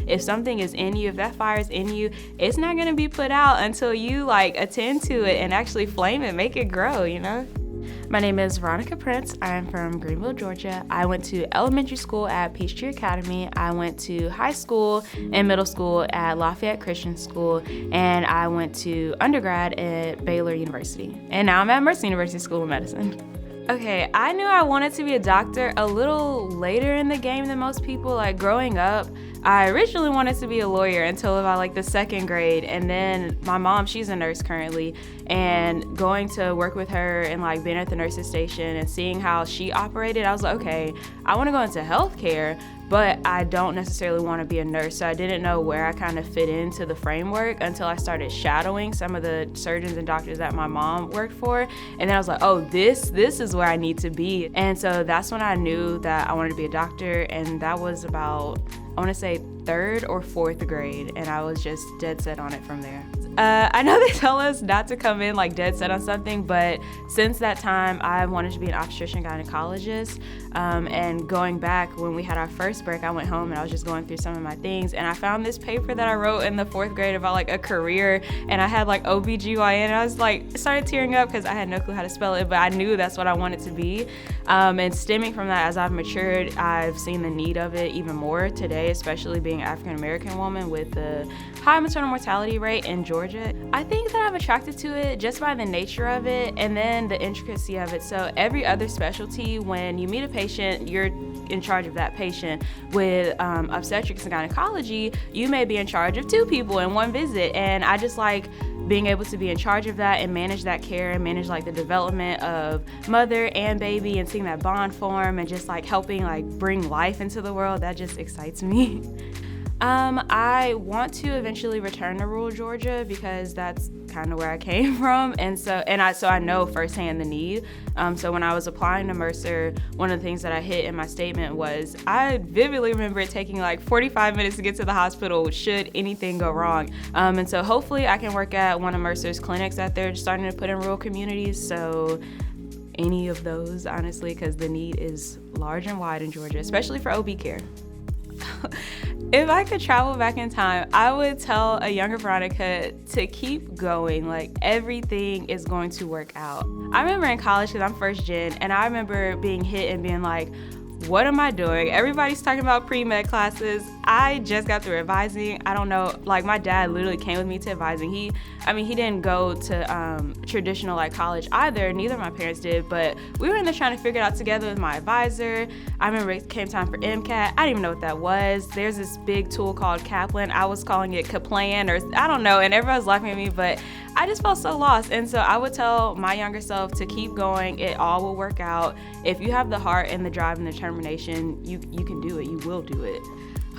if something is in you, if that fire is in you, it's not going to be put out until you like attend to it and actually flame it, make it grow, you know? My name is Veronica Prince. I'm from Greenville, Georgia. I went to elementary school at Peachtree Academy. I went to high school and middle school at Lafayette Christian School, and I went to undergrad at Baylor University. And now I'm at Mercer University School of Medicine. Okay, I knew I wanted to be a doctor a little later in the game than most people. Like growing up, I originally wanted to be a lawyer until about like the second grade, and then my mom, she's a nurse currently, and going to work with her and like being at the nurses station and seeing how she operated, I was like, okay, I want to go into healthcare, but I don't necessarily want to be a nurse. So I didn't know where I kind of fit into the framework until I started shadowing some of the surgeons and doctors that my mom worked for. And then I was like, oh, this is where I need to be. And so that's when I knew that I wanted to be a doctor. And that was about, I want to say, third or fourth grade. And I was just dead set on it from there. I know they tell us not to come in like dead set on something, but since that time, I wanted to be an obstetrician gynecologist. And going back when we had our first break, I went home and I was just going through some of my things, and I found this paper that I wrote in the fourth grade about like a career, and I had like OBGYN, and I was like, started tearing up because I had no clue how to spell it, but I knew that's what I wanted to be. And stemming from that, as I've matured, I've seen the need of it even more today, especially being an African American woman with the high maternal mortality rate in Georgia. I think that I'm attracted to it just by the nature of it and then the intricacy of it. So every other specialty, when you meet a patient, you're in charge of that patient. With obstetrics and gynecology, you may be in charge of two people in one visit, and I just like being able to be in charge of that and manage that care and manage like the development of mother and baby and seeing that bond form and just like helping like bring life into the world. That just excites me. I want to eventually return to rural Georgia because that's kind of where I came from, and so I know firsthand the need. So when I was applying to Mercer, one of the things that I hit in my statement was I vividly remember it taking like 45 minutes to get to the hospital should anything go wrong. And so hopefully I can work at one of Mercer's clinics that they're starting to put in rural communities. So any of those, honestly, because the need is large and wide in Georgia, especially for OB care. If I could travel back in time, I would tell a younger Veronica to keep going. Like, everything is going to work out. I remember in college, because I'm first gen, and I remember being hit and being like, what am I doing? Everybody's talking about pre-med classes. I just got through advising. I don't know, like my dad literally came with me to advising. He didn't go to traditional like college either. Neither of my parents did, but we were in there trying to figure it out together with my advisor. I remember it came time for MCAT. I didn't even know what that was. There's this big tool called Kaplan. I was calling it Kaplan, or I don't know, and everyone was laughing at me, but I just felt so lost. And so I would tell my younger self to keep going. It all will work out. If you have the heart and the drive and the determination, you can do it. You will do it.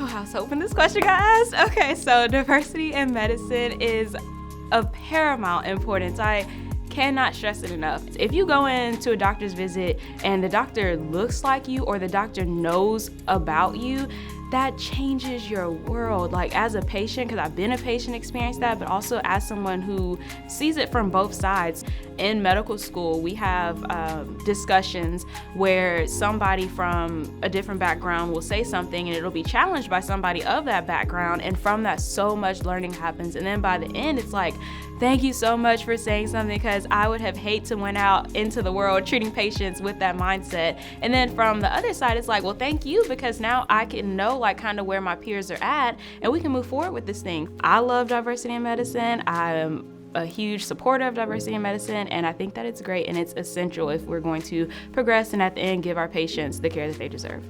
Oh, I was hoping this question got asked. Okay, so diversity in medicine is of paramount importance. I cannot stress it enough. If you go into a doctor's visit and the doctor looks like you or the doctor knows about you, that changes your world. Like as a patient, because I've been a patient, experienced that, but also as someone who sees it from both sides. In medical school, we have discussions where somebody from a different background will say something and it'll be challenged by somebody of that background, and from that so much learning happens. And then by the end, it's like, thank you so much for saying something, because I would have hate to went out into the world treating patients with that mindset. And then from the other side, it's like, well, thank you, because now I can know like kind of where my peers are at and we can move forward with this thing. I love diversity in medicine. I am a huge supporter of diversity in medicine, and I think that it's great and it's essential if we're going to progress and at the end give our patients the care that they deserve.